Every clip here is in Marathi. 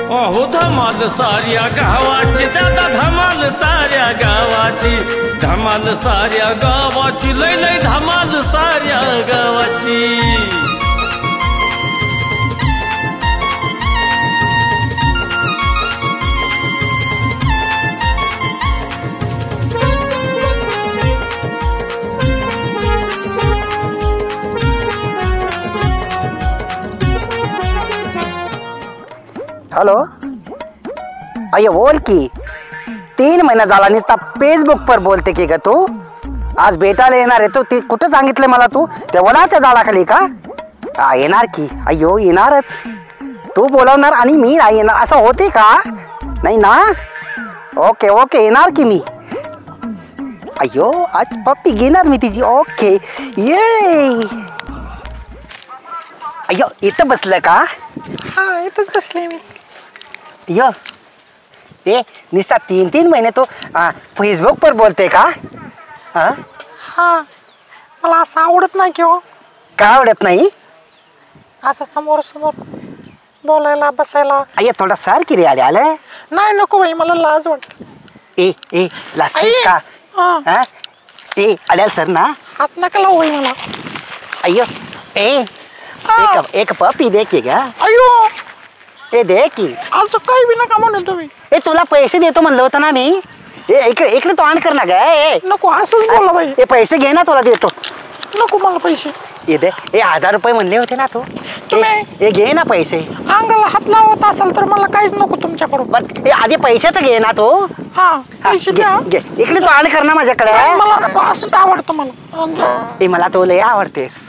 अहो धमाल साऱ्या गावाची दादा धमाल साऱ्या गावाची धमाल साऱ्या गावाची लय लय धमाल साऱ्या गावाची हॅलो अय्या बोल की 3 महिना झाला नुसता फेसबुक पर बोलते की ग तू आज भेटायला येणार आहे तू ते कुठं सांगितलं मला तू त्या वडाच्या झाडाखाली का येणार की अय्यो येणारच तू बोलवणार आणि मी नाही येणार असं होते का नाही ना ओके ओके येणार की मी अय्यो आज पप्पी घेणार मी तिची ओके ये अय्यो इथं बसलं का हा इथंच बसले मी यो ए निस्सा 3 महिने तो फेसबुक पर बोलते का हा मला असं आवडत नाही किंवा का आवडत नाही असं समोर समोर बोलायला बसायला अय्या थोडा सर की रे आले नाही नको बाई मला लाज वाटत ए लाजतेस का हा ए आल्याल सर ना हात नका लावू बाई मला अय्यो ए एक पपी दे की गा अयो ए दे की असं काही बी नका म्हणून तुम्ही ए तुला पैसे देतो म्हणलं होतं ना मी इकडे तो आण कर ना ग नको असंच बोला बाई ए पैसे घे ना तुला देतो नको मला पैसे ये दे 1000 रुपये म्हणले होते ना तू ए घे ना पैसे अंगाला हात लावत असेल तर मला काहीच नको तुमच्याकडून पण आधी पैसे तर घे ना तू हा पैसे द्या इकडे तो आण कर ना माझ्याकडे मला नको असंच आवडतं मला ए मला तो लय आवडतेस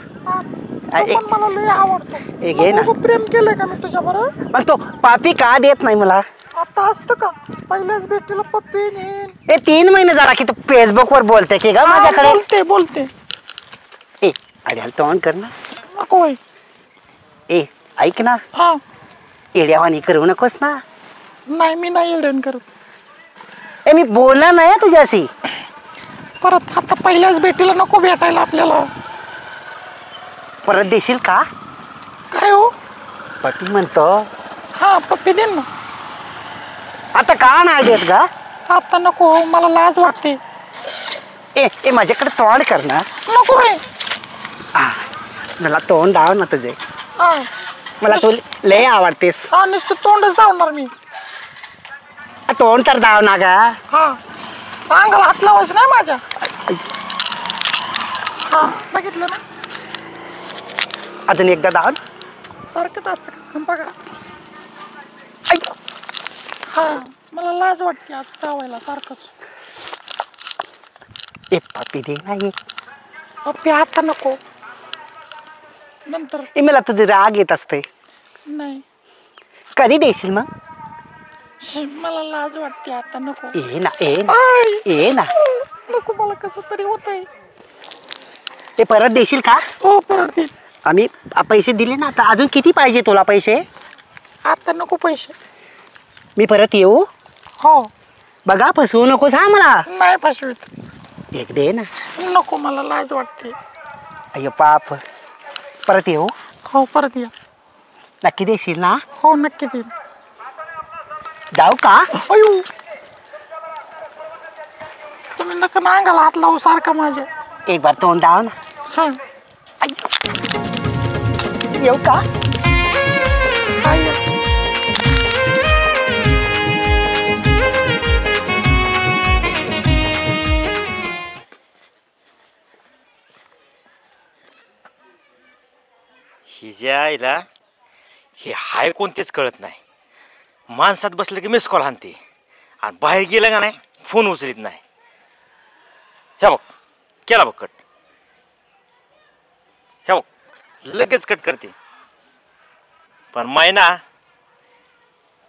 मला लय आवडतं ए घे ना प्रेम केलंय का मी तुझ्याबरोबर मग तो पापी का देत नाही मला आता असतं का पहिल्याच भेटीला पप्पी नेन ए 3 महिने झाला की तू फेसबुक वर बोलते की ग माझ्याकडे बोलते ए अरे तो ऑन कर ना नको बाई ए ऐक ना हा येड्यावानी करू नकोस ना नाही मी नाही येड्यान करत ए मी बोलला नाही तुझ्याशी परत आता पहिल्याच भेटीला नको भेटायला आपल्याला परत देशील का काय हो पप्पी म्हणतो हा पप्पी दे ना आता का नाही देत का आता नको मला लाज वाटते ए माझ्याकडे तोंड कर ना नको रे मला तोंड दाव ना तुझे हा मला तू लय आवडतेस हा नुसतं तोंडच धावणार मी तोंड तर दाव ना गा हा अंगाला हात लावायचं नाही माझ्या हा बघितलं ना अजून एकदा दाव सारखंच असतं का बघा हा मला लाज वाटते आज धावायला सारखंच ए पप्पी दे ना एक पप्पी आता नको नंतर ए मला तुझे राग येत असते नाही कधी देशील मग मला लाज वाटते आता नको ए ना नको मला कसं तरी होतंय ते परत देशील का हो परत दे आम्ही पैसे दिले ना आता अजून किती पाहिजे तुला पैसे आता नको पैसे मी परत येऊ हो बघा फसवू नकोस हा मला नाही फसवीत एक दे ना नको मला लाज वाटते अय्यो पाप परत येऊ हो परत या नक्की देशील ना हो नक्की दे जाऊ का अयो तुम्ही नका ना अंगाला हात लावू सारखा माझ्या एक बार तोंड दाव ना हा येऊ का हिच्या आईला हे हाय कोणतेच कळत नाही माणसात बसलं की मिस कॉल हाणते आणि बाहेर गेलं का नाही फोन उचलीत नाही हे बघ केला बघ कट हे बघ लगेच कट करते पण मैना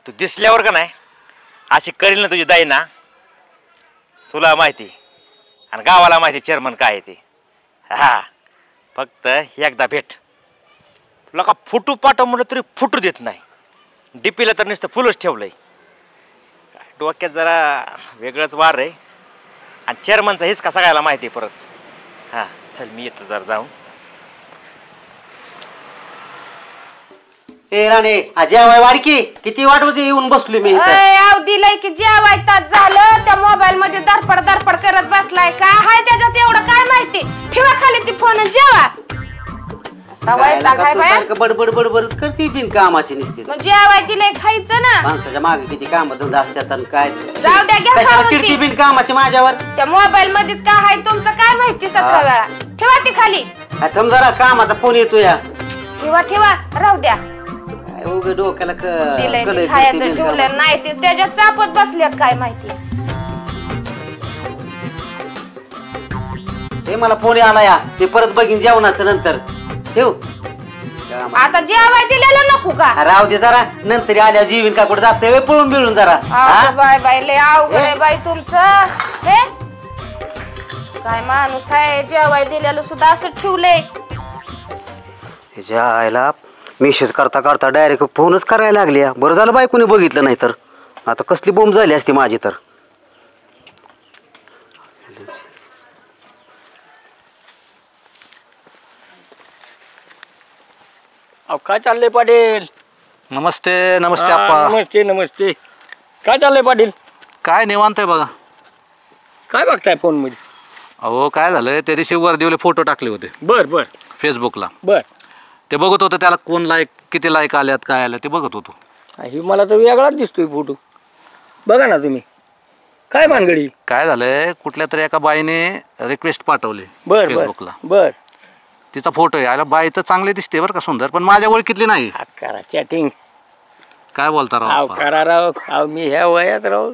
तू दिसल्यावर का नाही अशी करील ना तुझी दाई ना तुला माहिती आणि गावाला माहिती चेअरमन काय आहे ते हा फक्त एकदा भेट तुला का फोटो पाठव म्हणलं तरी फोटो देत नाही डीपीला तर नुसतं फुलच ठेवलंय डोक्यात जरा वेगळंच वार आहे आणि चेअरमनचा हेच का सगळ्याला माहिती आहे परत हां चल मी येतो जरा जाऊन ए राणे जेवाय वाडकी किती वाट म्हणजे येऊन बसलो मी इथं. आव दिलंय की जेवायचं झालं त्या मोबाईल मध्ये दरपड दरपड करत बसलाय काय हाय त्याच्यात एवढं काय माहिती ठेवा खाली ती फोन जेवा बडबड बडबडच करते बिन कामाची नुसतीच. मग जेवाय दिलंय खायचं ना. माणसाच्या मागे किती काम धंदा असतात आणि काय जाऊ द्या घ्या कशाला खाऊन ती. चिडती बिन कामाची माझ्यावर. त्या मोबाईल मध्ये काय हाय तुमचं काय माहिती सगळ्या वेळा ठेवा ती खाली. थांब जरा कामाचा फोन येतो या. ठेवा ठेवा राहू द्या. उघड डोक्याला दिलंय ते खायचं ठेवलं नाही ते त्याच्यात चापत बसल्यात काय माहिती. हे मला फोन आला या ते परत बघीन जेवणाचं नंतर ठेव. आता जेवाय दिलेलं नको का. राहू दे जरा नंतर आल्या जीवन का कुठे जाते पळून बिळून जरा. बाय बाय लय अवघड आहे बाई तुमचं हे काय माणूस आहे जेवाय दिलेलं सुद्धा असं ठेवलंय. त्याच्या आईला मेसेज करता करता डायरेक्ट फोनच करायला लागली. बरं झालं बायकोने बघितलं नाही तर आता कसली बोंब झाली असती माझी तर. अहो काय चाललंय पाटील. नमस्ते नमस्ते आप्पा. नमस्ते नमस्ते. काय चाललंय पाटील. काय निवांत आहे बघा. काय बघताय फोन मध्ये. अहो काय झालंय त्या दिवशी वर्दीवले फोटो टाकले होते बर बर फेसबुकला. बर ते बघत होतं त्याला कोण लाईक किती लाईक आल्यात काय आल्या ते बघत होतो. ही मला तर वेगळाच दिसतोय फोटो. बघा ना तुम्ही काय भानगडी. काय झालंय कुठल्या तरी एका बाईने रिक्वेस्ट पाठवली बर बर फेसबुकला. बर तिचा फोटो आहे. आला बाई तर चांगली दिसते बरं का सुंदर पण माझ्या ओळखीतली नाही. करा चॅटिंग. काय बोलता राव अहो आप्पा? करा राव. अहो मी ह्या वयात राव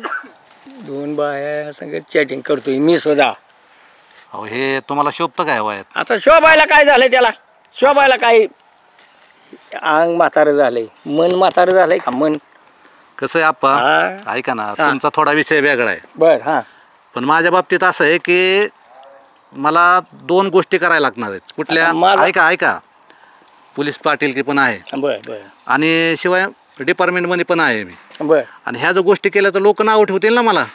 2 बाया संगत चॅटिंग करतोय मी सुद्धा. अहो हे तुम्हाला शोभतं काय वयात. आता शोभायला काय झालंय त्याला. शोभायला काय अंग म्हातारं झालंय मन म्हातारं झालंय का मन. कसं आहे आप्पा हा. ऐका ना तुमचा थोडा विषय वेगळा आहे बर हा पण माझ्या बाबतीत असं आहे की मला 2 गोष्टी करायला लागणार आहेत. कुठल्या आता माझं- ऐका ऐका पोलीस पाटील की पण आहे बर बर आणि शिवाय डिपार्टमेंटमध्ये पण आहे मी. बर. आणि ह्या जर गोष्टी केल्या तर लोक नाव ठेवतील ना मला.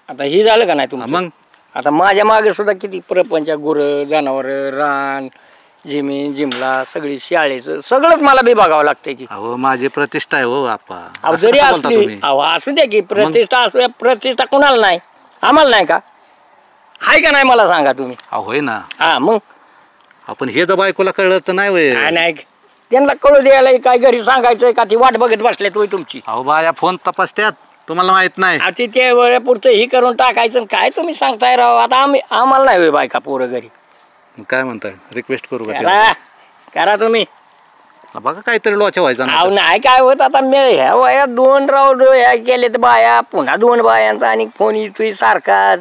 आता ही झालं का नाही तुमचं. मग आता माझ्या मागे सुद्धा किती प्रपंच गुरं जनावरं रान जमीन जिमला सगळी शाळेचं सगळंच मला बी बघावं लागतंय की. अहो माझी प्रतिष्ठा आहे हो आप्पा. अहो असं जरी कसं बोलता असली तुम्ही? अहो असू द्या की प्रतिष्ठा असू द्या. प्रतिष्ठा कोणाला नाही आम्हाला नाही का हाय का नाही मला सांगा तुम्ही. अहो होय ना हा मग आपण हे जर बायकोला कळलं तर नाही होय. नाही त्यांना कळू द्यायला काय घरी सांगायचंय का ती वाट बघत बसले तुम्ही तुमची. अहो बाया फोन तपासत्यात तुम्हाला माहित नाही. आता ते वेळेपुरतं ही करून टाकायचं आणि काय तुम्ही सांगताय राव. आता आम्हाला नाही होय बायका पोरं घरी. काय म्हणताय रिक्वेस्ट करू का करा करा तुम्ही. तिला? बघा काहीतरी लोचा व्हायचा अहो ना. नाही काय होत आता मी ह्या वयात 2 राऊंड ह्या केले तर बाया पुन्हा 2 बायांचा आणि फोन येतोय सारखाच.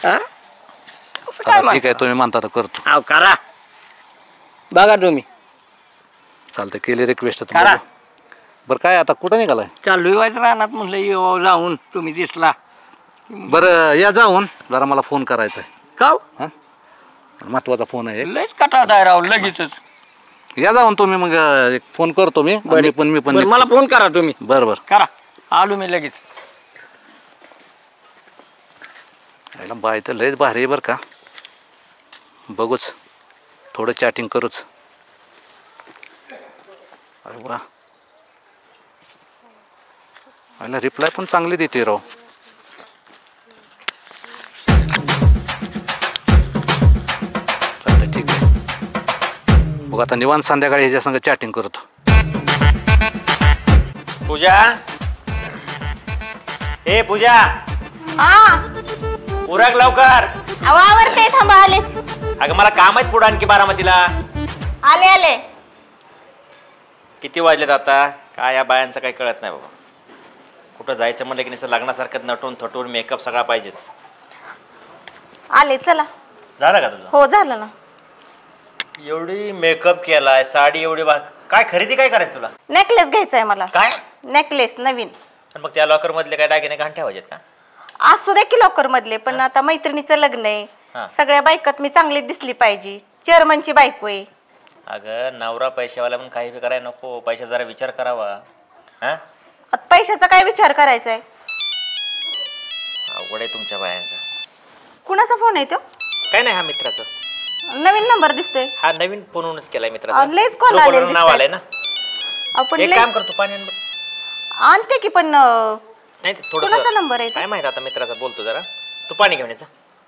हा असं काय ठीक आहे तुम्ही म्हणता तर करतो. अहो करा बघा तुम्ही चालतं केली रिक्वेस्ट करा. बरं काय आता कुठं निघालाय. चालू व्हायचं रानात म्हणलं येऊ जाऊन तुम्ही दिसला. बरं या जाऊन जरा मला फोन करायचा आहे. का महत्वाचा फोन आहे. लयच कटाळताय राव लगेचच. या जाऊन तुम्ही मग एक फोन करतो मी. मी पण बरं, मला फोन करा तुम्ही. बरं बरं करा आलो मी लगेच. याला बाय तर लयच भारी आहे बरं का. बघूच थोडं चॅटिंग करूच. अरे वा याला रिप्लाय पण चांगली देते राव. चालतं ठीक आहे. बघ आता निवांत संध्याकाळी ह्याच्या संग चॅटिंग करतो. पूजा ए पूजा हा उरक लवकर. आवरते थांबा आलेच. अगं मला काम आहेत पुढं आणखी बारामतीला. आले आले. किती वाजलेत आता काय या बायांचं काही कळत नाही बाबा. कुठं जायचं म्हणलं की नुसतं लग्नासारखं नटून थटून मेकअप सगळा पाहिजेच. आले चला. झालं का तुझं. हो झालं ना. एवढी मेकअप केलाय साडी एवढी काय खरेदी काय करायचं तुला. नेकलेस घ्यायचा आहे मला. काय नेकलेस नवीन. आणि मग त्या लॉकर मधले काय दागिने घाण ठेवायचे का. असू दे की लवकर मधले पण आता मैत्रिणीचं लग्न आहे. हा. सगळ्या बायकात मी चांगली दिसली पाहिजे. चेअरमनची बायको आहे. अगं नवरा पैशावाला पण काही बी करायला नको. पैसा जरा विचार करावा. हा आता पैशाचा काय विचार करायचा आहे. अवघड आहे तुमच्या बायांचं. कुणाचा फोन आहे तो. काय नाही हा मित्राचं. नवीन नंबर दिसतोय. हा नवीन फोनच केलाय मित्राचा. लयच call आलेले नाव आलंय ना. आपण एक लय- काम करतो पाणी आण बरं. आणते की पण नाही ते कोणाचा थोडंसं नंबर आहे तो? काय माहित आता मित्राचा बोलतो जरा. तू पाणी घेऊन यायचा.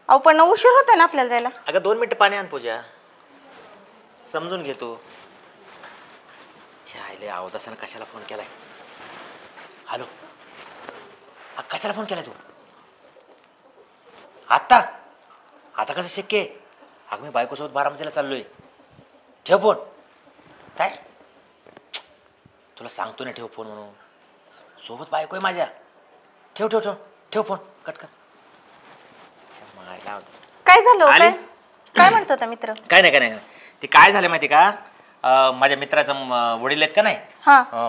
अहो पण उशीर होता ना आपल्याला जायला. अगं 2 मिनिटं पाणी आण पूजा. समजून घे तू. छायले आवाज असताना कशाला फोन केलाय? हॅलो कशाला फोन केलाय तू? आता आता कसं शक्य आहे? अगं मी बायकोसोबत बारामतीला चाललोय. ठेव फोन. काय तुला सांगतो ना ठेव फोन म्हणून. सोबत बायको आहे माझ्या. ठेव ठेव ठेव ठेव फोन. कट कर. काय झालं आली? काय म्हणत होता मित्र? काय नाही ते काय झालं माहिती का? माझ्या मित्राचा वडील आहेत का नाही,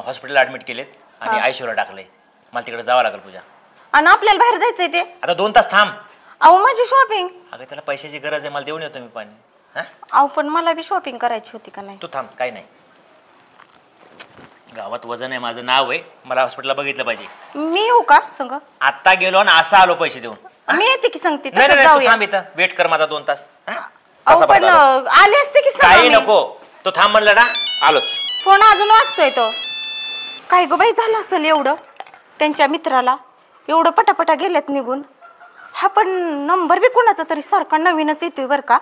हॉस्पिटल ऍडमिट केलेत आणि आयसीयूला टाकलंय. मला तिकडे जावं लागेल पूजा. आणि आपल्याला बाहेर जायचंय ते. आता 2 तास थांब. अहो माझी शॉपिंग. अगं त्याला पैशाची गरज आहे. मला देऊन येतो मी पाणी. अहो पण मला बी शॉपिंग करायची होती का नाही? तू थांब. काही नाही. गावात वजन आहे. माझं नाव आहे. मला हॉस्पिटलला बघितलं पाहिजे. मी येऊ का संग? आता गेलो आणि असं आलो पैसे देऊन. मी येते की सांगते. नाही नाही तू थांब इथं. वेट कर माझा 2 तास. पण आले असते की काही नको. तो थांब म्हणलं ना आलोच. फोन अजून वाजतोय तो. काय गो बाई झालं असेल एवढं त्यांच्या मित्राला? एवढं पटापटा गेल्यात निघून. हा पण नंबर बी कोणाचा तरी सारखा नवीनच येतोय बरं का.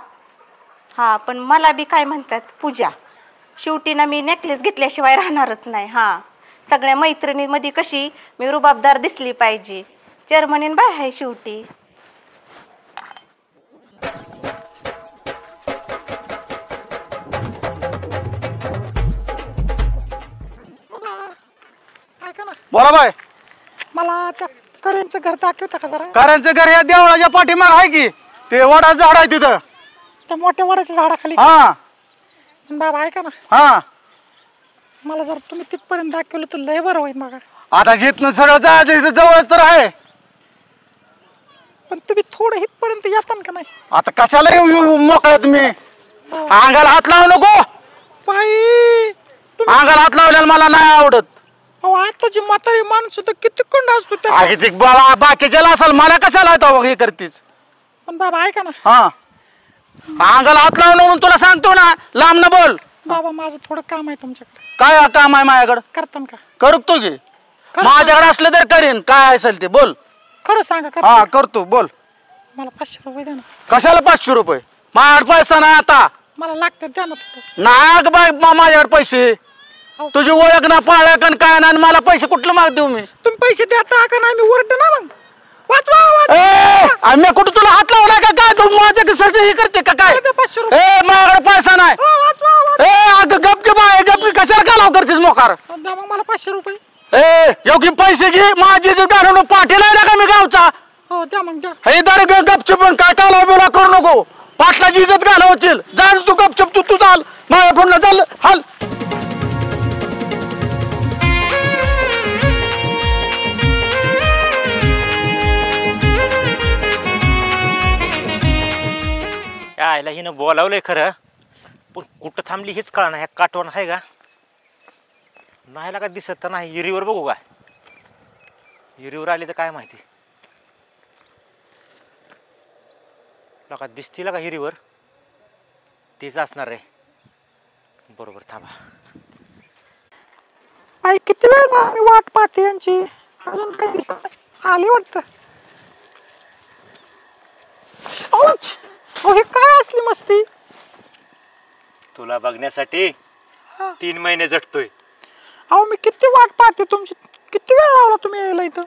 हा पण मला बी काय म्हणतात पूजा, शेवटी ना मी नेकलेस घेतल्याशिवाय राहणारच नाही. हा सगळ्या मैत्रिणींमध्ये कशी मी रुबाबदार दिसली पाहिजे. जर्मनीन बाय आहे शेवटी. बोला बाय. मला त्या करेंचं घर दाखवता का जरा? कारांचं घर या देवळाच्या पाठीमाग आहे की. ते वडाचं झाड आहे तिथं. त्या मोठ्या वडाच्या झाडाखाली. हा बाबा ऐका ना, हा मला जर तुम्ही तिथपर्यंत दाखवलं तर लय बरं होईल. मग आता इथनं सगळं जायचं. इथं जवळच तर आहे. पण तुम्ही थोडं इथपर्यंत येता का नाही? आता कशाला मोकळा तुम्ही? अंगाला हात लावू नको बाई. अंगाला हात लावल्याला मला नाही आवडत. अहो आताची म्हातारी माणसं तर किती कंड असतो त्या. अगे ते बाकीच्याला असेल, मला कशाला येतो हे करतीच. पण बाबा ऐका ना, हा अंगाला हात लावून म्हणून तुला सांगतो ना. लांब न बोल. बाबा माझं थोडं काम आहे तुमच्याकडे. काय काम आहे माझ्याकडे? करतान का? करतो की. माझ्याकडे असलं तर करीन. काय असेल ते बोल. खरं सांगा. हा करतो बोल. मला 500 रुपये द्या ना. कशाला 500 रुपये? माझ्याकडे पैसा नाही आता. मला लागतात, द्या ना थोडं. नाही बाय माझ्याकडे पैसे. तुझी ओळख ना पाळख काय ना. मला पैसे कुठलं माग देऊ मी? तुम्ही पैसे देता का नाही? मी ओरड ना मग. वाचवा. मी कुठं तुला हात लावला का काय? तू माझ्या कसं हे करते का काय? माझ्याकडे पैसा नाही. अगं गप की बाय गप की. कशाला कालाव करतेस मोकार? द्या मग मला 500 रुपये. योग्य पैसे घे. माझी घालून पाठीला का मी गावचा. हो द्या मग द्या. हे दर गपचूप पण काय कालाव बिला करू नको. पाटलाची इज्जत घालवशील. जा तू गपचूप. तू चाल माझ्या पुढलं चाल. हाल आयला हिनं बोलावलंय खरं, पण कुठं थांबली हेच कळणार. ह्या काठवण आहे का नाही का? दिसत तर नाही. हिरीवर बघू का? हिरीवर आली तर काय माहिती. का दिसतील का हिरीवर? तीच असणार रे. बरोबर थांबा. आई किती वेळ मी वाट पाहते यांची. अजून काही दिसत नाही. आली वाटतं. हे काय असली मस्ती? तुला बघण्यासाठी 3 महिने झटतोय. अहो मी किती वाट पाहते तुमची. किती वेळ लावला तुम्ही यायला इथं?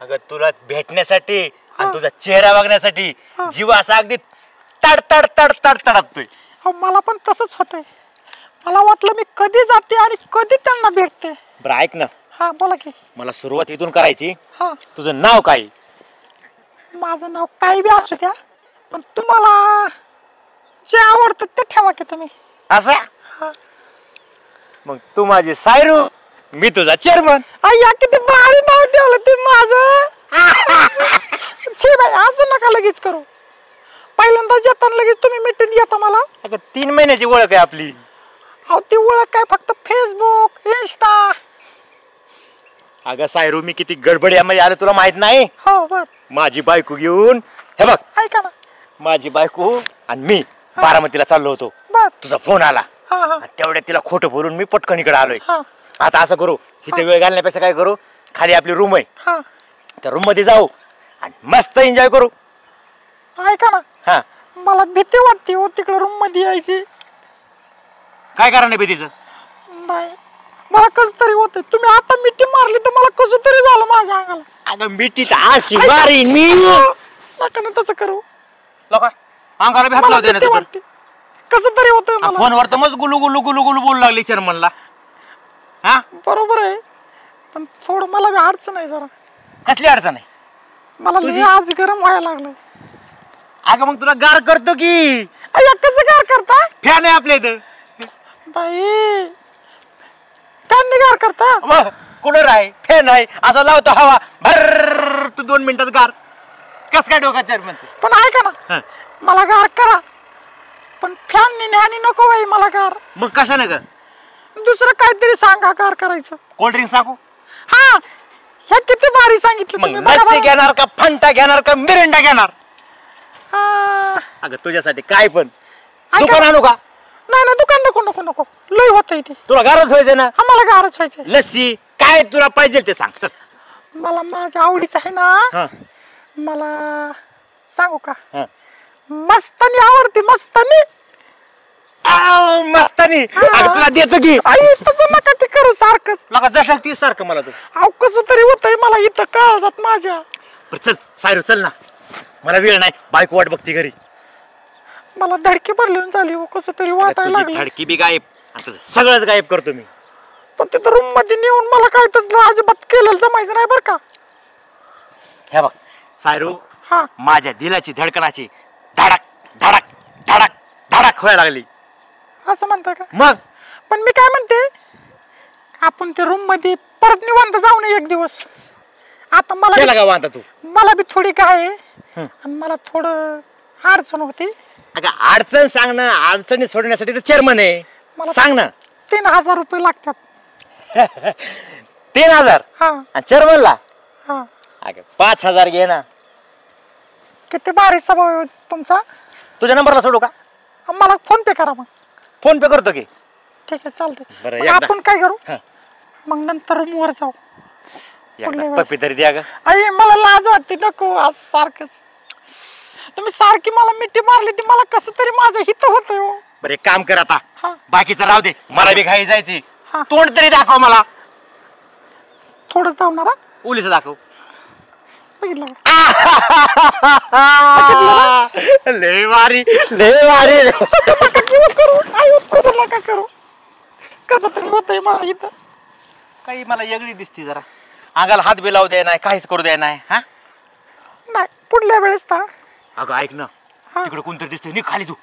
अगं तुला भेटण्यासाठी आणि तुझा चेहरा बघण्यासाठी जीव असा अगदी तड तड तड तड तडपतोय. अहो मला पण तसंच होतंय. मला वाटलं मी कधी जाते आणि कधी त्यांना भेटते. बरं ऐक ना. हा बोला की. मला सुरुवात इथून करायची. हा तुझं नाव काय? माझं नाव काही बी असू द्या, पण तुम्हाला जे आवडतं ते ठेवा की तुम्ही. असं मग तू माझी सायरू, मी तुझा चेअरमन. अय्या किती भारी नाव ठेवलं ते माझं. छे बाई असं नका लगेच करू. पहिल्यांदा येताना लगेच तुम्ही मिठीत येता मला. अगं 3 महिन्याची ओळख आहे आपली. अहो ती ओळख काय फक्त फेसबुक इंस्टा. अगं सायरू मी किती गडबडीमध्ये आलो तुला माहित नाही. हो बर. माझी बायको घेऊन हे बघ. ऐका ना. माझी बायको आणि मी बारामतीला चाललो होतो. बर. तुझा फोन आला. हा हा तेवढ्या तिला खोटं बोलून मी पटकन इकडे आलोय. आता असं करू, इथे वेळ घालण्यापेक्षा काय करू, खाली आपली रूम आहे, हा त्या रूम मध्ये जाऊ आणि मस्त एन्जॉय करू. ऐका ना, हा मला भीती वाटते हो तिकडे रूम मध्ये यायची. काय कारण आहे भीतीचं? नाही, मला कसं तरी होत. तुम्ही आता मिठी मारली तर मला कसं तरी झालं माझ्या अंगाला. अगं मिठीच अशी मारीन मी. नका ना तसं करू. लोका अंगाला बी हात मला लावते ना भीती तू. वाटते. कसं तरी होतंय मला. फोनवर तर मग गुलू गुलू गुलू गुलू बोलू लागली चेअरमनला. हा बरोबर आहे, पण थोडं मला बी अडचण आहे जरा. कसली अडचण आहे? मला लय आज गरम व्हायला लागलं. अगं मग तुला गार करतो की. अय्या कसं गार करता? फॅन आहे आपल्या इथं. बाई फॅन गार करता? कूलर आहे, फॅन आहे, असं लावतो हवा भर तू 2 मिनिटात गार. कस काय डोका चेअरमनचं? पण ऐका ना, मला गार करा, पण फॅन न्यानी नको बाई मला गार. मग कशानं ग? दुसरं काहीतरी सांगा गार करायचं. कोल्ड्रिंक सांगू? हा, हे किती भारी सांगितलं मग तुम्ही. बघा लस्सी बरं. घेणार का, फंटा घेणार का, मिरिंडा घेणार? आ, अगं तुझ्यासाठी काय पण ऐका. दुकान आणू का? नाही नाही, दुकान नको नको नको, लय होत इथे. तुला गारच व्हायचं ना? आम्हाला गारच व्हायचंय. लस्सी काय तुला पाहिजे ते सांग. चल मला माझ्या आवडीचं आहे ना, हा मला सांगू का, हा. मस्तानी आवडते. मस्तानी. मस्तानी. अगं तुला देतो की. आई तसं नका ते करू सारखंच. लगा जशा ती सारखं मला तू. अहो कसं तरी होतंय मला इथं काळजात माझ्या. बरं चल सायरू चल ना, मला वेळ नाही, बायको वाट बघते घरी. मला धडकी भरली झाली हो, कसं तरी वाटायला तुझी लागलं. धडकी बी गायब आणि तुझं सगळंच गायब करतो मी. पण तिथं रूम मध्ये नेऊन मला काय तसलं अजिबात केलेलं जमायचं नाही बरं का. हे बघ सायरू, हा माझ्या दिलाची धडकनाची धडक धडक धडक धडक व्हायला लागली. असं म्हणता का? मग पण मी काय म्हणते, आपण त्या रूम मध्ये परत निवांत जाऊ नये एक दिवस. आता केला का वांता तू? मला बी थोडी काय आहे आणि मला थोडं अडचण होती. अगं अडचण सांग ना, अडचणी सोडण्यासाठी तर चेअरमन आहे. मला सांग ना. 3000 रुपये लागतात. 3000 हा आणि चेअरमनला हा. अगं 5000 घे ना. किती भारी स्वभाव आहे तुमचा. तुझ्या नंबरला सोडू का? मला फोन पे करा मग. फोन पे करतो की. ठीक आहे चालतंय. बरं, मग एकदा. आपण काय करू, हा. मग नंतर रूम वर जाऊ. पुढल्या वेळेस. पप्पी तरी द्या ग. आई मला लाज वाटते, नको आज सारखंच. तुम्ही सारखी मला मिठी मारली ती मला कसं तरी माझं हित होतंय हो. बरं एक काम कर आता, हा. बाकीचं राहू दे, मला बी घाई जायची. हा. तोंड तरी दाखव मला. थोडंच धावणार हा. उलीचं दाखव. बघितलं का? लय भारी लय भारी. नका किंवा करू आई, कसं नका करू, कसं तरी होतंय मला इथं. काही मला वेगळी दिसती जरा, अंगाला हात बी लावू द्या नाही, काहीच करू द्या नाही. हा नाही पुढल्या वेळेस तर. अगं ऐक ना, तिकडे कोणतरी दिसतंय, निघ खाली, तू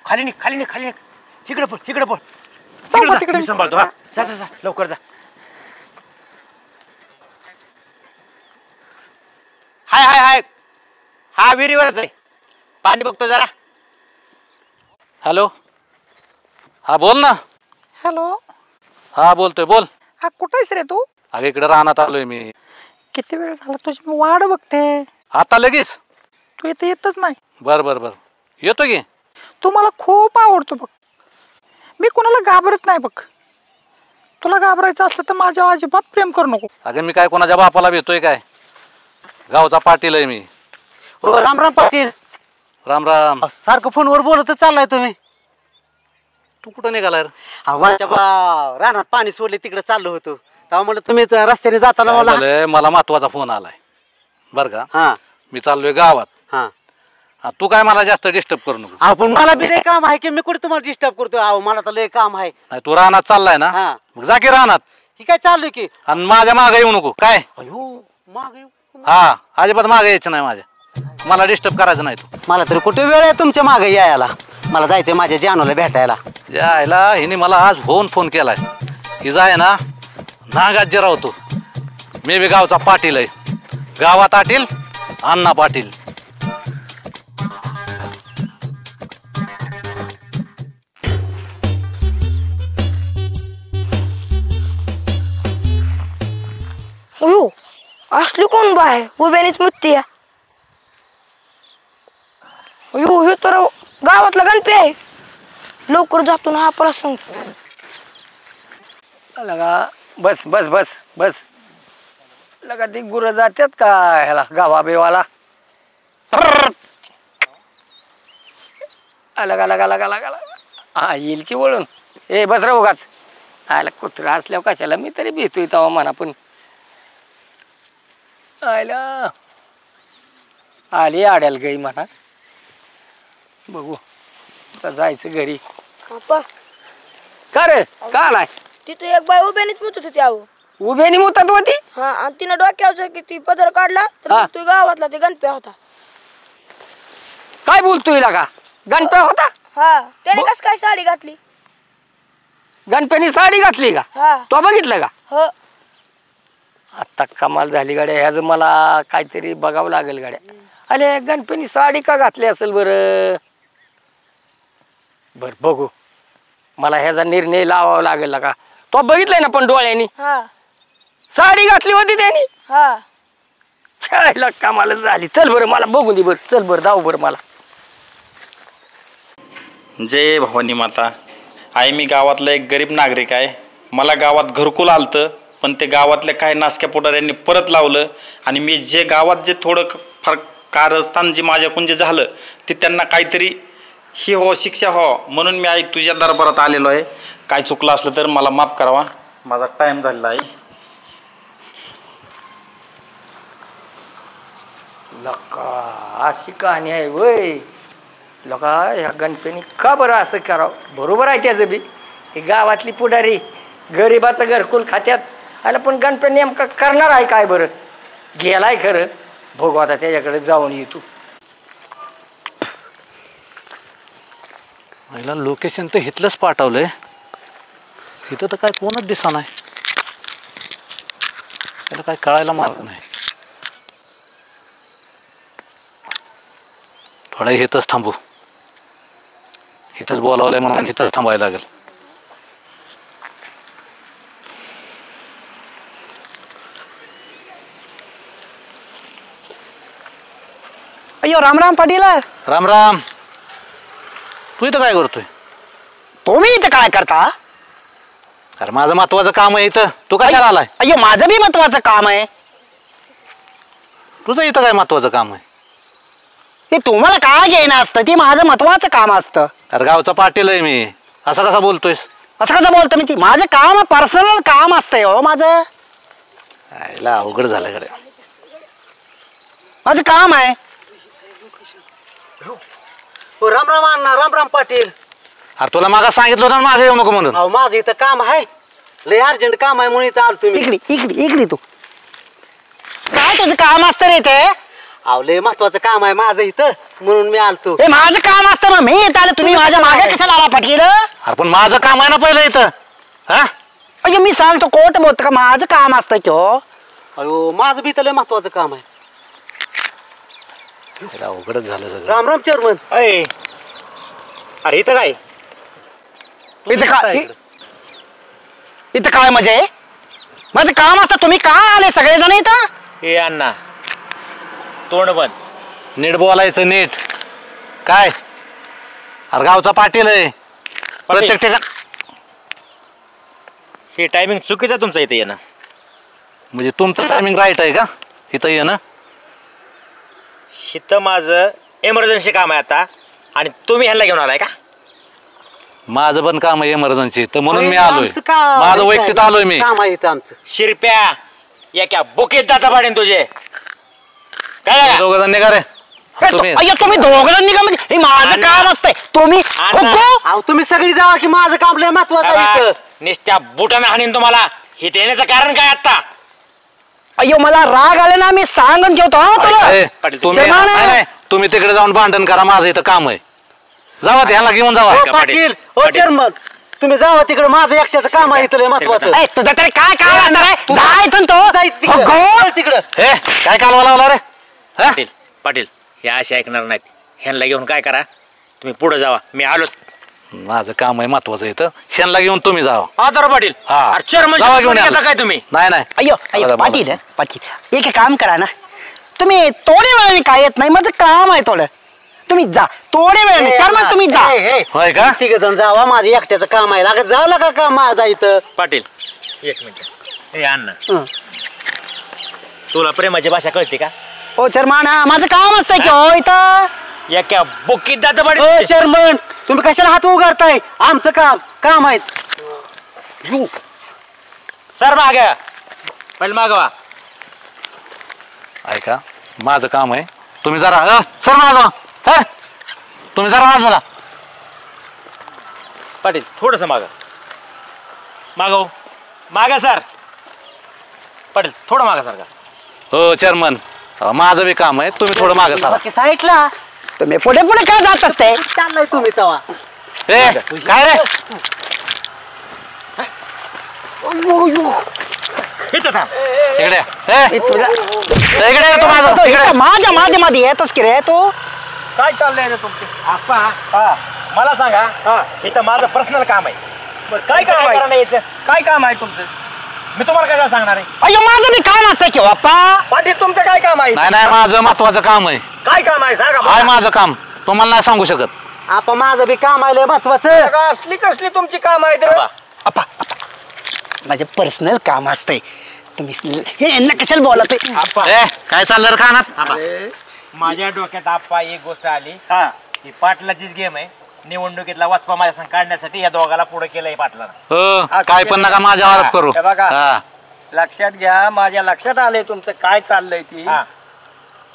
खाली निघ, खाली निघ, खाली निघ. इकडे पळ, इकडे पळ, जाऊ जा, तिकडे. मी सांभाळतो. हा जा जा जा, लवकर जा. हाय हाय हाय, हा विहिरीवरच आहे, पाणी बघतो जरा. हॅलो, हा बोल ना. हॅलो, हा बोलतोय, बोल. हा कुठं आहेस रे तू? अगं इकडे राहण्यात आलोय मी. किती वेळ झाला तुझी मी वाट बघते. आता लगेच? तू इथे येतच नाही. बर बर बर, येतो की. तू मला खूप आवडतो बघ. मी कुणाला घाबरत नाही बघ. तुला घाबरायचं असलं तर माझ्या अजिबात प्रेम करू नको. अगं मी काय कोणाच्या बापाला भेटतोय काय? गावचा पाटील आहे मी. हो राम राम पाटील. राम राम. सारखं फोनवर बोलत चाललाय तुम्ही. तू कुठं निघालाय रे? माझ्या रानात पाणी सोडले तिकडे चाललो होतो, तेव्हा म्हणलं तुम्ही रस्त्याने जाताना काय मला. झालंय, मला महत्वाचा फोन आलाय बर का. हा मी चाललोय गावात. हा. तू काय मला जास्त डिस्टर्ब करू नको. अहो पण मला बी लय काम आहे की, मी कुठे तुम्हाला डिस्टर्ब करतोय? अहो मला तर लय काम आहे. नाही तू रानात चाललाय ना, हा. मग जा की रानात. ही काय चाललोय की. आणि माझ्या मागे येऊ नको काय. अयो मागे हा अजिबात मागे यायचं नाही माझ्या. मला डिस्टर्ब करायचं नाही तू. मला तरी कुठे वेळ आहे तुमच्या मागे यायला. मला जायचंय माझ्या जानूला भेटायला. यायला हिने मला आज फोन केलाय की जाय ना नागात राहतो. मी बी गावचा पाटील आहे. गावात आटील अण्णा पाटील. अयो असली कोण बाय उभ्यानेच मुत्ती. अयो हे तर गावातला गणपी आहे. लवकर जातो ना हा प्रसंग. लगा बस बस बस बस लगा ती गुरं जातात का ह्याला गावा बेवाला लगा लगा लगा लगा हा येईल की वळून ए बस रे उगाच आयला कुत्रा असल्यावर कशाला मी तरी भेटतोय तेव्हा म्हणा पण आयला आली आड्याला गई म्हणा बघू आता जायचं घरी का रे का नाही तिथे एक बाई उभ्यानीच मुतत होती अहो उभ्यानी मुतत होती हा आणि तिनं डोक्यावरचा किती पदर काढला तर तू गावातला ते गणप्या होता काय बोलतोय का गणप्या होता हा त्याने कस काय साडी घातली गणप्यानी साडी घातली का हा तो बघितलं का हो आता कमाल झाली गाड्या ह्याच मला काहीतरी बघावं लागेल गाड्या अरे गणपती साडी का घातली असेल बरं बर बघू मला ह्याचा निर्णय लावावा लागेल का तो बघितलाय ना पण डोळ्यांनी हा साडी घातली होती त्यांनी हा छायला कमाल झाली चल बरं मला बघू दे बरं चल बरं जाऊ बरं मला जय भवानी माता आई मी गावातला एक गरीब नागरिक आहे मला गावात घरकुल आलतं पण ते गावातल्या काही नासक्या पुढाऱ्यांनी परत लावलं आणि मी जे गावात जे थोडं फार कारस्थान जे माझ्याकडून जे झालं ते त्यांना काहीतरी ही हो शिक्षा हो म्हणून मी आई तुझ्या दरबारात आलेलो आहे काय चुकलं असलं तर मला माफ करावा माझा टाईम झालेला आहे लका अशी कहाणी आहे वय लका ह्या गणपती का बरं असं करावं बरोबर आहे त्याचं बी हे गावातली पुढारी गरिबाचं घरकुल खात्यात आलं पण गणपती नेमका करणार आहे काय बरं गेलाय खरं बघू आता त्याच्याकडे जाऊन येतो मला लोकेशन तर इथलंच पाठवलंय इथं तर काय कोणच दिसा नाही त्याला काय कळायला मार्ग नाही थोडा इथंच थांबू इथंच बोलावलंय म्हणून इथंच थांबायला लागेल अय्यो राम राम पाटील राम राम तू इथं काय करतोय तुम्ही इथं काय करता अरे माझं महत्वाचं काम आहे इथं तू कशाला आलाय अय्यो माझं बी महत्वाचं काम आहे तुझं इथं काय महत्वाचं काम आहे ते तुम्हाला काय घेणं असतं ते माझं महत्वाचं काम असतं अरे गावचा पाटील आहे मी असं कसा बोलतोयस असं कसं बोलतो मी ती माझं काम पर्सनल काम असतंय हो माझं आईला अवघड झालं कडे माझं काम आहे राम राम अण्णा राम राम पाटील अरे तुला मागा सांगितलं होतं ना मागे येऊ नको म्हणून अहो माझं इथं काम आहे लय अर्जंट काम आहे म्हणून इथं आलो तुम्ही इकडे इकडे इकडे तू काय तुझं काम असतं रे ते अहो लय महत्वाचं काम आहे माझं इथं म्हणून मी आलतो हे माझं काम असतं मग मी येत आलं तुम्ही माझ्या मागे कशाला आला पाटील अरे पण माझं काम आहे ना पहिलं इथं हा अय्यो मी सांगतो कोट बोलतो का माझं काम असतं की हो अहो माझं बी इथं लय महत्वाचं काम आहे अवघडच झालं सगळं राम राम चेअरमन अय अरे इथं काय इथं काय इथं काय मजा आहे माझं काम असतं तुम्ही का आले सगळेजण इथं हे अण्णा तोंड बंद नीट बोलायचं नीट काय अरे गावचा पाटील आहे प्रत्येक ठिकाण हे टायमिंग चुकीचं आहे तुमचं इथं येणं म्हणजे तुमचं टायमिंग राईट आहे का इथं येणं इथं माझं एमर्जन्सी काम आहे आता आणि तुम्ही ह्याला घेऊन आलाय का माझं पण काम आहे इमर्जन्सी तर म्हणून मी अरे, आलोय आमचं काम माझं वैयक्तिक आलोय मी काम आहे इथं आमचं शिरप्या या क्या बुकेत दाता पाडेन तुझे काय झालं? दोघं जण निघा रे तुम्ही अय्यो तुम्ही दोघं निघा म्हणजे हे माझं काम असतंय तुम्ही अण्णा. हो, अहो तुम्ही सगळी जावा की माझं काम लय महत्वाचं आहे बाबा, इथं निस्त्या बुटानं हाणीन तुम्हाला हे येण्याचं कारण काय आता अय्यो मला राग आला ना मी सांगून ठेवतो हा तुला ए, तुम्ही जमाना. नाही, नाही, तुम्ही तिकडे जाऊन भांडण करा माझं इथं काम आहे जावा ह्याला घेऊन जावा हो का, पाटील हो पाटील? चेअरमन तुम्ही जावा तिकडे माझं एकट्याचं काम आहे इथं लय महत्वाचं ए, तुझं तरी काय काम असणार आहे जा इथून तो जाय हो, तिकडं गो. चल तिकडं हे काय कालवा लावला रे हा? पाटील पाटील हे असे ऐकणार नाहीत ह्यांना घेऊन काय करा तुम्ही पुढे जावा मी आलो माझं काम आहे महत्वाचं इथं ह्यांना घेऊन तुम्ही जावा आदर पाटील हा. अरे चेअरमन जावा घेऊन घेता याला. काय तुम्ही नाही नाही अय्यो अय्यो बघा, पाटील पाटील एक काम करा ना तुम्ही थोड्या वेळाने काय येत नाही माझं काम आहे थोडं तुम्ही जा थोड्या वेळाने चेअरमन तुम्ही जा होय का तिघ जण जावा माझं एकट्याचं काम आहे लागत जावं लागा का माझा इथं पाटील एक मिनिट ए अण्णा तुला प्रेमाची भाषा कळते का? ओ चेअरमन माझं काम असतंय की हो इथं एका बुकीत दात पडे. ओ चेअरमन तुम्ही कशाला हात उगारताय? आमचं काम आहे. सर माग पहिले मागवा. ऐका माझं काम आहे. तुम्ही जरा सर मागवा सर. तुम्ही जरा बाजूला. पाटील थोडस मागा मागव मागा सर. पाटील थोडं मागा सर का. हो चेअरमन माझं बी काम आहे. तुम्ही थोडं मागं सरा. साईडला तुम्ही पुढे पुढे काय जात असते? चाललाय तुम्ही तवा. ए काय रे इथं थांब. इकडे इकडे तू माझं इकडे. माझ्या माझ्या मध्ये येतोस की रे तू? काय चाललंय रे तुमचं? आप्पा मला सांगा इथं माझं पर्सनल काम आहे. बरं काय काम काय आहे? करणं यायचं काय काम आहे तुमचं? मी तुम्हाला काय सांगणार आहे. अयो माझं मी काम असतंय की बाप्पा. पाटील तुमचं काय काम आहे? नाही नाही माझं महत्वाचं काम आहे. काय काम आहे सांगा हाय मला. माझं काम तुम्हाला नाही सांगू शकत. आपण माझं बी काम आहे लय महत्वाचं. का असली कसली तुमची काम आहेत रे? अप्पा माझं पर्सनल काम असतंय. तुम्ही हे यांना कशाला बोलत ए काय चाललं रे कानात? माझ्या डोक्यात आप्पा एक गोष्ट आली. ही पाटलाचीच गेम आहे. निवडणुकीतला वाचपा माझ्या संग काढण्यासाठी या दोघाला पुढे केलंय पाटलानं. काय पण नका माझ्या आरोप करू. हे बघा हा. लक्षात घ्या. माझ्या लक्षात आलंय तुमचं काय चाललंय ती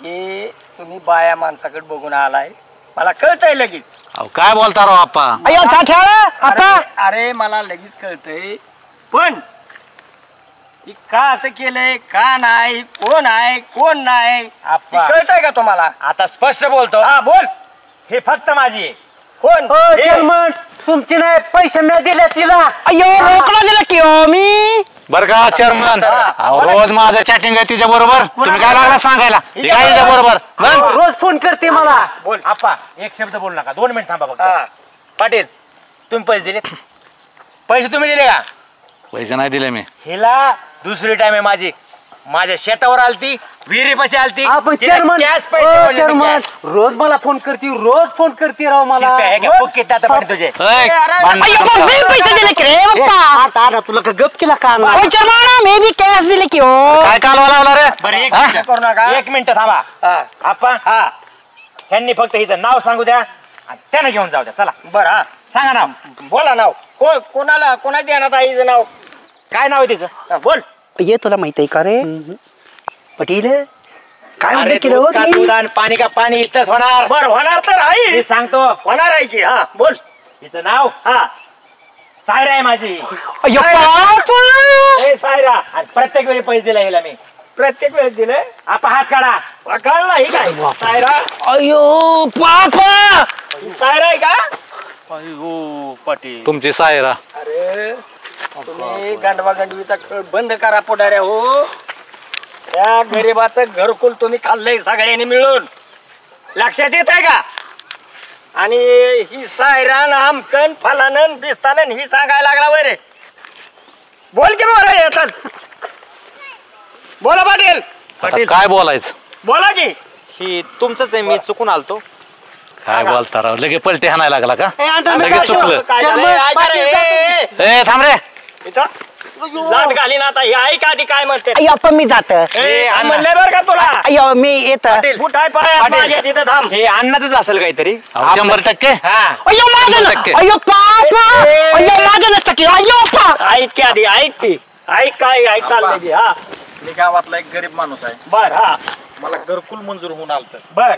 की तुम्ही बाया माणसाकडे बघून आलाय. मला कळतंय लगेच. अहो, काय बोलता राव आप्पा? अयो अप्पा अरे मला लगेच कळतंय पण ही का असं केलंय का नाही कोण आहे कोण नाही आप्पा. कळतंय का तुम्हाला? आता स्पष्ट बोलतो. हा बोल. हे फक्त माझी आहे. कोण? चेअरमन तुमची नाही पैसे मी दिले तिला. अयो रोकडा दिला की हो मी. बर का चेअरमन रोज माझं चॅटिंग आहे तिच्या बरोबर. तुम्ही काय लागला सांगायला? हे काय तिच्या बरोबर रोज फोन करते मला. बोल आप्पा एक शब्द बोल नका. 2 मिनिट थांबा फक्त. पाटील तुम्ही पैसे दिले? पैसे तुम्ही दिले का? पैसे नाही दिले मी. हिला दुसरी टाइम आहे माझी. माझ्या शेतावर आलती विहिरीपाशी आलती. आपण तिला चेअरमन cash पैसे म्हणजे चेअरमन cash. रोज मला फोन करते रोज फोन करते राव मला. शिरप्या आहे का? बुक्कीत दात पडे तुझे. अयो पण मी पैसे दिले की रे बाप्पा. आता तुला का गप केला का? ओ चेअरमन मी बी कॅश दिले की हो. काय कालवा लावला रे? बरं नका. एक मिनिट थांबा. आप्पा ह्यांनी फक्त हिचं नाव सांगू द्या आणि त्यानं घेऊन जाऊ द्या. चला बर हा सांगा नाव. बोला नाव. कोणाला कोणाच्या ध्यानात आहे हिचं नाव? काय नाव आहे तिचं? बोल. ये तुला माहित आहे का रे पटील काय अरे म्हणते केलं दूध हो का तुम्ही? दूध आणि पाणी का पाणी इथंच होणार. बर होणार तर आहे. मी सांगतो होणार आहे की. हा बोल. हिचं नाव हा सायरा आहे माझी. अयो बापा. ए सायरा. आणि प्रत्येक वेळी पैसे दिला हिला मी. प्रत्येक वेळेस दिले. आपा हात काढा. कळला ही काय सायरा? अयो बापा. ही सायरा आहे का? अयो पाटील तुमची सायरा. अरे तुम्ही गांडवा गांडवीचा खेळ बंद करा पुढाऱ्या हो. त्या गरीबाचं घरकुल तुम्ही खाल्लंय सगळ्यांनी मिळून. लक्षात येत आहे का? आणि ही सायरान आमकन फलानन बिस्तानन ही सांगायला लागला वय रे. बोल की बरं येतात. बोला पाटील. आता काय बोलायचं? बोला की. ही तुमचंच आहे. मी चुकून आलतो. काय बोलता राव? लगे पलटी हाणायला लागला का? लगेच चुकलं. काय झालंय? ऐका रे. ए थांब रे. इथं लाट घाली ना आता. ही ऐका आधी काय म्हणते. अयो पण मी जात. म्हणले बरं का तुला? अयो मी येत. बुट आहे पायात माझ्या तिथं थांब. हे अन्नाचंच असेल काहीतरी. 100%. अयो माझं ना. अयो बापा. अयो माझं नसतं की. अयो बापा. ऐक की आधी ऐक ती. ऐक काय ऐक चाललंय ती. हा मी गावातला एक गरीब माणूस आहे. बर. हा मला घरकुल मंजूर होऊन आलतं. बर.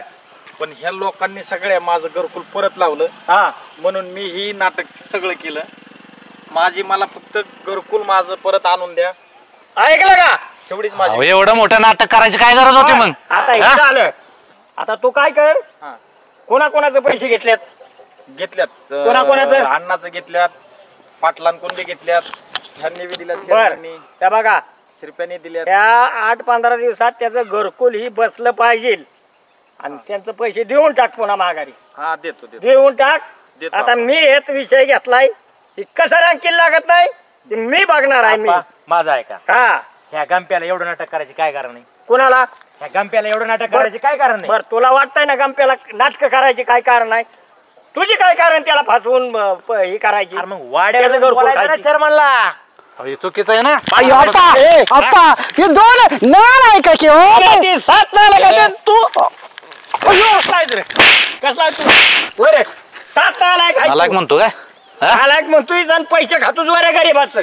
पण ह्या लोकांनी सगळ्या माझं घरकुल परत लावलं. हा म्हणून मी ही नाटक सगळं केलं. मला फक्त घरकुल माझं परत आणून द्या. ऐकलं का? एवढीच माझी. अहो, एवढं मोठं नाटक करायची काय गरज होती मग? आता हे झालं. आता तू काय कर. कोणाकोणाचे पैसे घेतलेत? घेतल्यात. कोणाकोणाचं? अण्णाचं घेतल्यात. पाटलांकडून बी घेतल्यात. ह्यांनी बी दिल्यात. बर. चेअरमननी, त्या बघा शिरप्यानी दिल्यात. त्या 8-15 दिवसात त्याचं घरकुल ही बसलं पाहिजे. आणि त्यांचं पैसे देऊन टाक पुन्हा माघारी. हा देतो देतो. देऊन टाक. देतो. आता मी हेच विषय घेतलाय. कसं रांकील लागत नाही ते मी बघणार आहे. मी माझा आहे का? हा ह्या गंप्याला एवढं नाटक करायची काय कारण नाही? कुणाला? ह्या गंप्याला एवढं नाटक करायची काय कारण नाही? बर तुला वाटतंय ना गंप्याला नाटक करायची काय कारण आहे? तुझी काय कारण त्याला फसवून हे करायची? मग वाड्याचं घरकुल चेअरमनला हे चुकीचं आहे ना अय्यो, अप्पा हे दोन नाल आहे का की हो ते 7 नालायक तू कसला तू वर 7 नालायक नालायक म्हणतो काय नालायक म्हणतोय आणि पैसे खातोच वर गरीबाचं.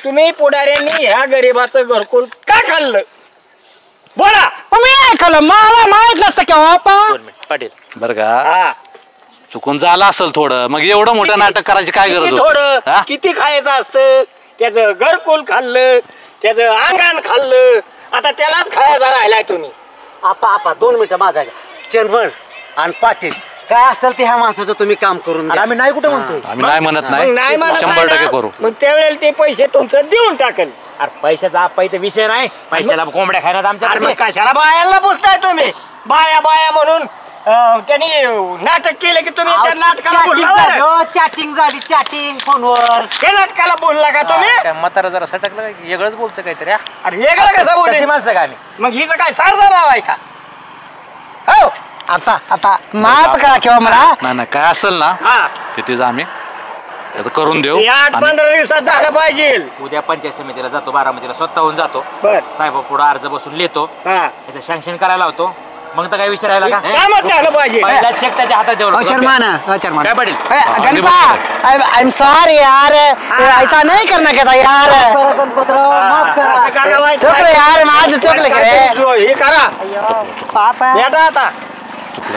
तुम्ही पुढाऱ्यांनी ह्या गरीबाचं घरकुल का खाल्लं बोला. मी ऐकलं मला माहित नसतं की अप्पा. पाटील बरं का चुकून झालं असेल थोडं मग एवढं मोठं नाटक करायची काय गरज थोडं होती? किती खायचं असतं. त्याचं घरकुल खाल्लं त्याचं अंगण खाल्लं आता त्यालाच खायचा राहिलाय तुम्ही. आपा 2 मिनिटं माझा चेअरमन आणि पाटील काय असेल ते ह्या माणसाचं तुम्ही काम करून द्या. आम्ही नाही कुठे म्हणतो. आम्ही नाही म्हणत मग नाही म्हणत 100% आहे करू. ना, मग त्यावेळेला ते पैसे तुमचं देऊन टाकेल. अरे पैशाचा आपा इथे विषय नाही. पैशाला कोंबड्या खाण्यात अरे मग आमच्या कशाला बायाला बोलताय तुम्ही बाया बाया म्हणून त्यांनी नाटक केलं की तुम्ही त्या नाटकाला बोलला. चॅटिंग झाली चॅटिंग फोनवर. त्या नाटकाला बोलला का तुम्ही. म्हातारा जरा सटकलं वेगळंच बोलतं काहीतरी अरे वेगळं कसं बोलले माणसं का आम्ही. मग हिचं काय सारसा नाव आहे का. हो आता माफ करा किंवा मला नाही काय असेल ना हा ते तिचं आम्ही आता करून देऊ. 8-15 दिवसात झालं पाहिजे. उद्या पंचायत समितीला जातो बारामतीला स्वतःहून जातो. बर साहेब पुढे अर्ज बसून लिहितो हा त्याचं सँक्शन करायला होतो. मग तर काय विषय राहिला का. कामच झालं पाहिजे. पहिला चेक त्याच्या हातात चेअरमन काय Patil Ganapa I am sorry यार ऐसा नहीं करना कहता यार. चुकलं यार माझं चुकलं की रे. हे करा पापा बेटा आता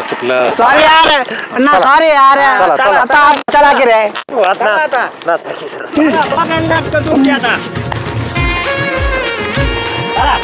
चुकलं सॉरी यार ना सॉरी यार आता चला की रे. आता आता बघा नाटकं तुमची आता. चला.